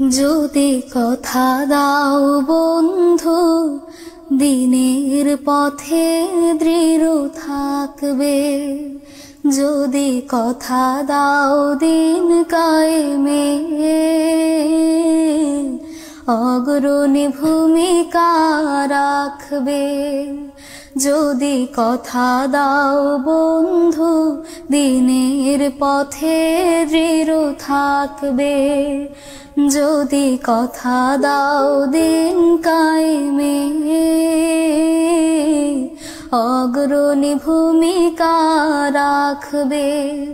যদি কথা দাও বন্ধু, দিনের পথে দৃঢ় থাকবে। যদি কথা দাও দিন কায়েমে, অগ্রণী ভূমিকা রাখবে। যদি কথা দাও বন্ধু, দিনের পথে দৃঢ় থাকবে। যদি কথা দাও দিন কায়েমে, অগ্রণী ভূমিকা রাখবে।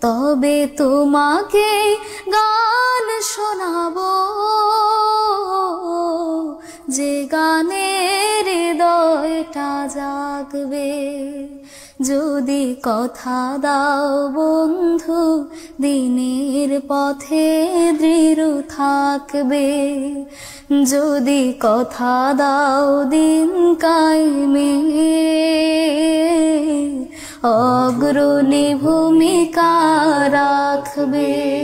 তবে তোমাকে গান শোনাবো, যে গানের হৃদয়টা জাগবে। যদি কথা দাও বন্ধু, দিনের পথে দৃঢ় থাকবে। যদি কথা দাও দিন কায়েমে, অগ্রণী ভূমিকা রাখবে।